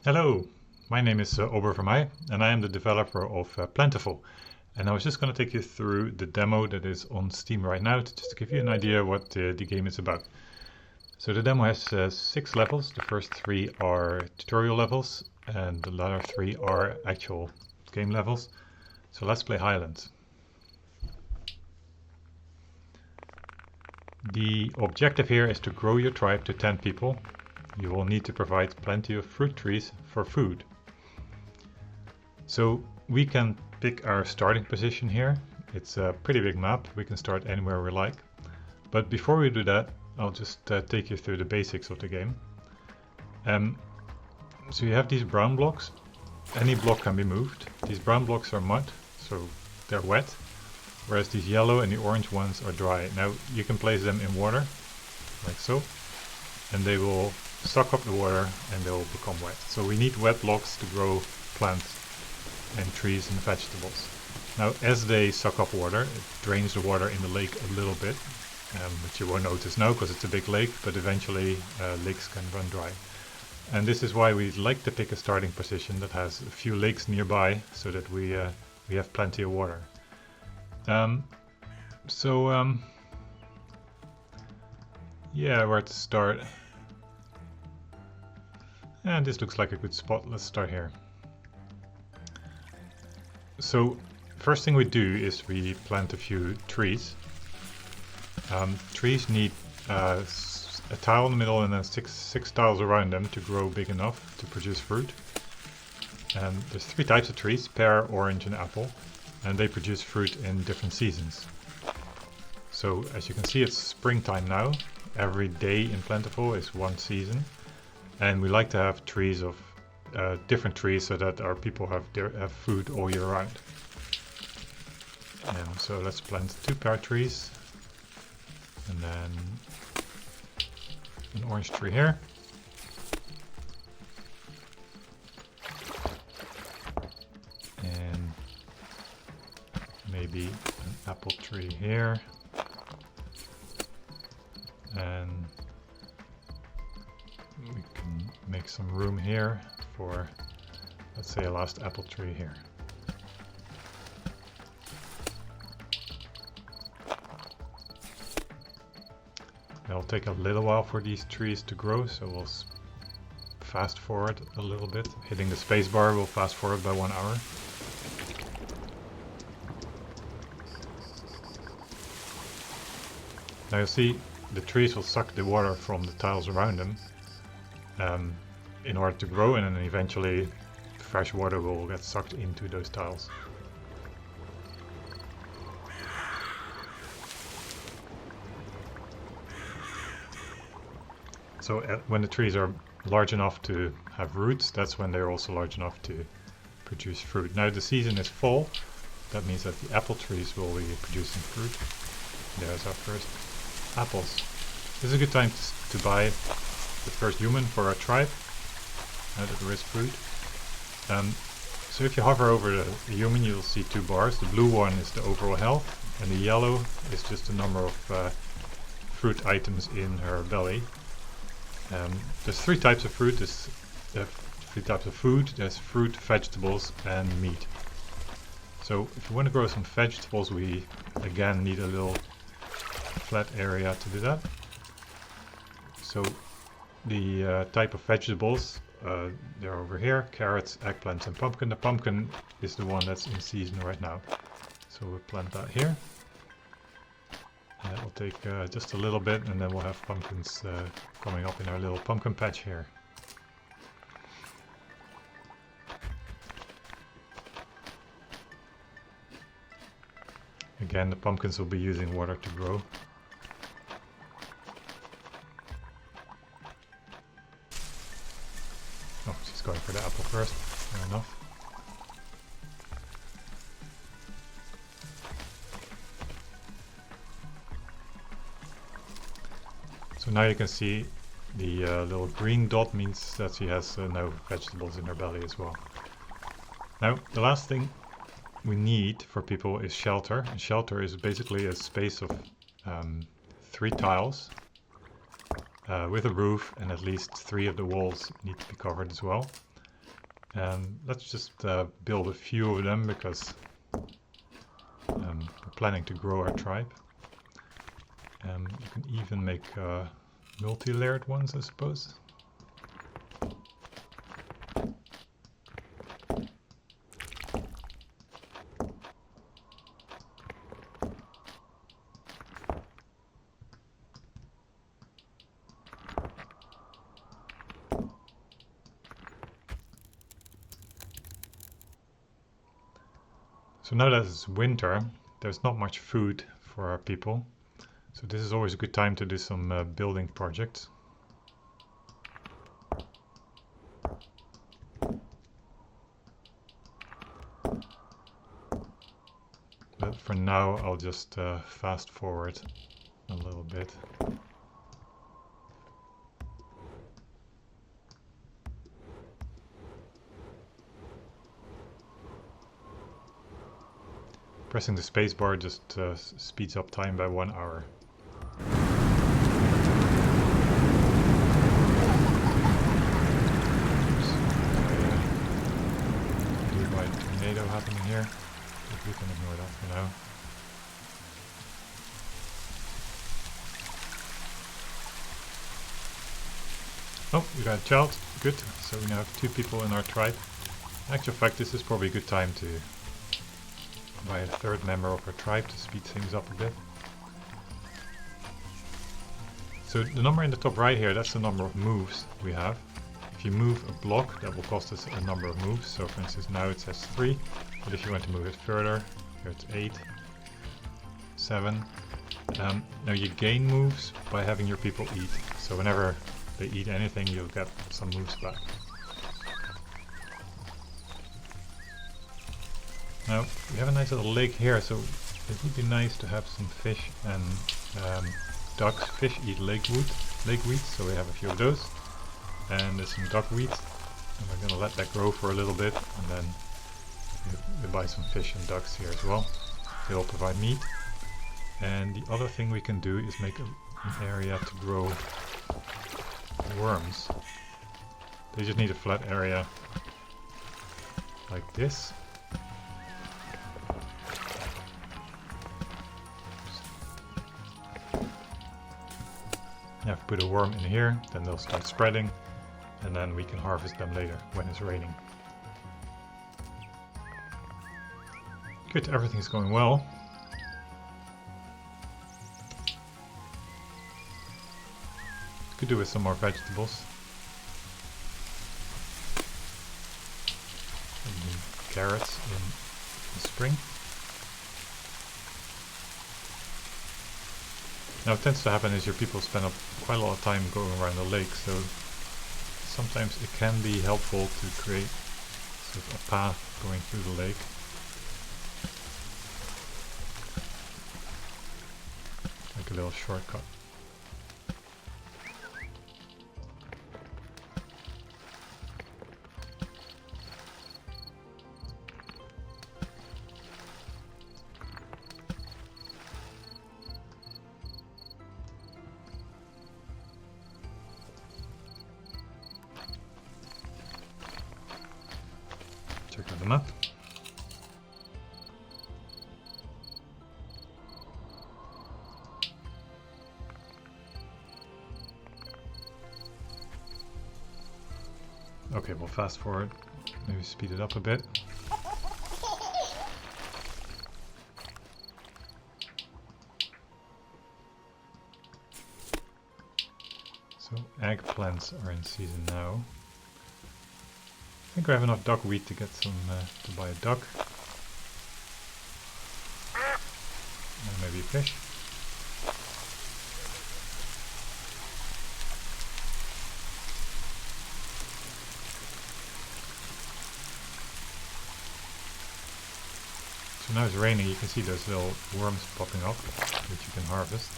Hello, my name is Ober Vermeij and I am the developer of Plentiful. And I was just going to take you through the demo that is on Steam right now just to give you an idea what the game is about. So the demo has 6 levels. The first 3 are tutorial levels and the latter 3 are actual game levels. So let's play Highlands. The objective here is to grow your tribe to 10 people. You will need to provide plenty of fruit trees for food. So we can pick our starting position here. It's a pretty big map. We can start anywhere we like. But before we do that, I'll just take you through the basics of the game. So you have these brown blocks. Any block can be moved. These brown blocks are mud, so they're wet. Whereas these yellow and the orange ones are dry. Now you can place them in water, like so. And they will suck up the water and they will become wet. So we need wet blocks to grow plants and trees and vegetables. Now as they suck up water, it drains the water in the lake a little bit, which you won't notice now because it's a big lake, but eventually lakes can run dry. And this is why we like to pick a starting position that has a few lakes nearby so that we have plenty of water. Yeah, where to start? And this looks like a good spot. Let's start here. So first thing we do is we plant a few trees. Trees need a tile in the middle and then six tiles around them to grow big enough to produce fruit. And there's 3 types of trees: pear, orange and apple, and they produce fruit in different seasons. So as you can see, it's springtime now. Every day in Plentiful is one season, and we like to have trees of different trees so that our people have food all year round. So let's plant 2 pear trees, and then an orange tree here. And maybe an apple tree here. And we can make some room here for, let's say, a last apple tree here. It'll take a little while for these trees to grow, so we'll fast forward a little bit. Hitting the spacebar will fast forward by 1 hour. Now you'll see the trees will suck the water from the tiles around them in order to grow, and then eventually fresh water will get sucked into those tiles. So when the trees are large enough to have roots, that's when they're also large enough to produce fruit. Now the season is fall. That means that the apple trees will be producing fruit. There's our first apples. This is a good time to buy the first human for our tribe, now that there is fruit. So if you hover over the human, you'll see 2 bars. The blue one is the overall health, and the yellow is just the number of fruit items in her belly. There's 3 types of fruit. There's 3 types of food. There's fruit, vegetables and meat. So if you want to grow some vegetables, we again need a little flat area to do that. So the type of vegetables, they're over here: carrots, eggplants and pumpkin. The pumpkin is the one that's in season right now, so we'll plant that here. It will take just a little bit, and then we'll have pumpkins coming up in our little pumpkin patch here. Again, the pumpkins will be using water to grow. Oh, she's going for the apple first. Fair enough. So now you can see the little green dot means that she has no vegetables in her belly as well. Now the last thing we need for people is shelter. And shelter is basically a space of 3 tiles with a roof, and at least 3 of the walls need to be covered as well. Let's just build a few of them because we're planning to grow our tribe. You can even make multi-layered ones, I suppose. So now that it's winter, there's not much food for our people. So this is always a good time to do some building projects. But for now, I'll just fast forward a little bit. Pressing the spacebar just speeds up time by 1 hour. Nearby tornado happening here. If we can ignore that for now. Oh, we got a child. Good. So we now have 2 people in our tribe. In actual fact, this is probably a good time to buy a 3rd member of our tribe to speed things up a bit. So the number in the top right here, that's the number of moves we have. If you move a block, that will cost us a number of moves. So for instance, now it says 3, but if you want to move it further, here it's 8, 7. Now you gain moves by having your people eat. So whenever they eat anything, you'll get some moves back. Now, we have a nice little lake here, so it would be nice to have some fish and ducks. Fish eat lakeweed, so we have a few of those. And there's some duckweed, and we're going to let that grow for a little bit, and then we buy some fish and ducks here as well. They all provide meat. And the other thing we can do is make an area to grow worms. They just need a flat area like this. Now if we put a worm in here, then they'll start spreading, and then we can harvest them later when it's raining. Good, everything's going well. Could do with some more vegetables. And carrots in the spring. Now what tends to happen is your people spend quite a lot of time going around the lake, so sometimes it can be helpful to create sort of a path going through the lake. Like a little shortcut. Check out the map. Okay, we'll fast forward, maybe speed it up a bit. So eggplants are in season now. I think I have enough duckweed to get some, to buy a duck. And maybe a fish. So now it's raining, you can see those little worms popping up, which you can harvest.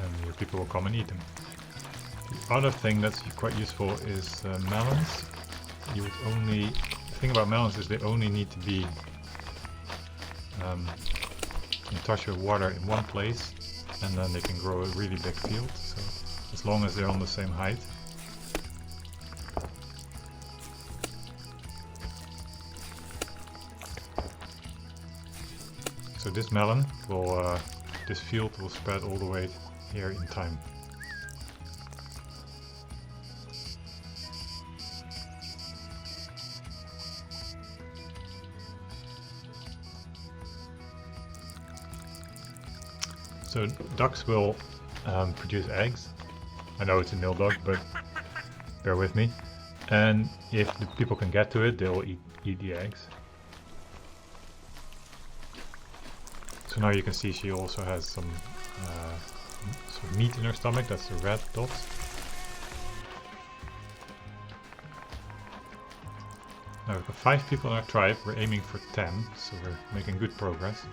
And your people will come and eat them. The other thing that's quite useful is melons. You would only, the thing about melons is they only need to be in touch with water in one place, and then they can grow a really big field, so as long as they're on the same height. So this melon will, this field will spread all the way here in time. So ducks will produce eggs. I know it's a nil dog, but bear with me. And if the people can get to it, they'll eat the eggs. So now you can see she also has some sort of meat in her stomach. That's the red dots. Now we've got 5 people in our tribe. We're aiming for 10, so we're making good progress.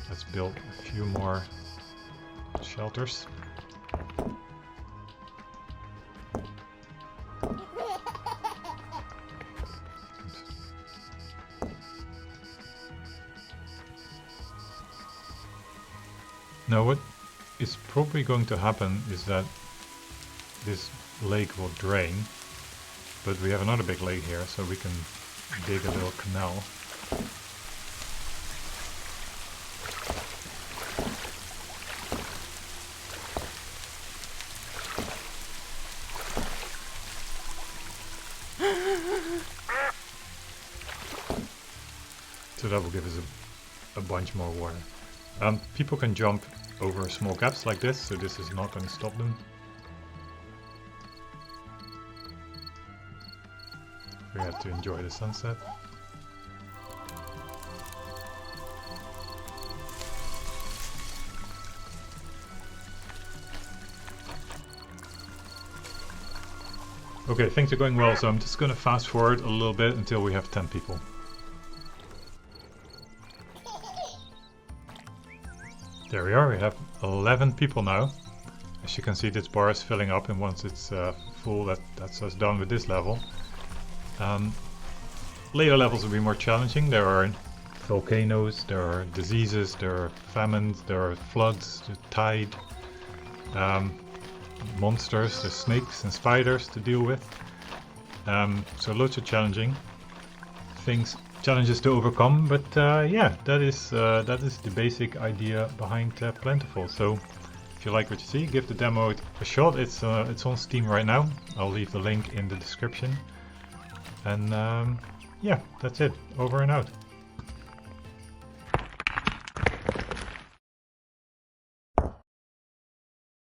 Let's build a few more shelters. Now what is probably going to happen is that this lake will drain, but we have another big lake here, so we can dig a little canal. So that will give us a bunch more water. People can jump over small gaps like this, so this is not going to stop them. We have to enjoy the sunset. Okay, things are going well, so I'm just going to fast forward a little bit until we have 10 people. There we are, we have 11 people now. As you can see, this bar is filling up, and once it's full, that's us done with this level. Later levels will be more challenging. There are volcanoes, there are diseases, there are famines, there are floods, the tide, monsters, there's snakes and spiders to deal with. So loads of challenging challenges to overcome, but yeah, that is the basic idea behind Plentiful. So if you like what you see, give the demo a shot. It's on Steam right now. I'll leave the link in the description. And yeah, that's it. Over and out.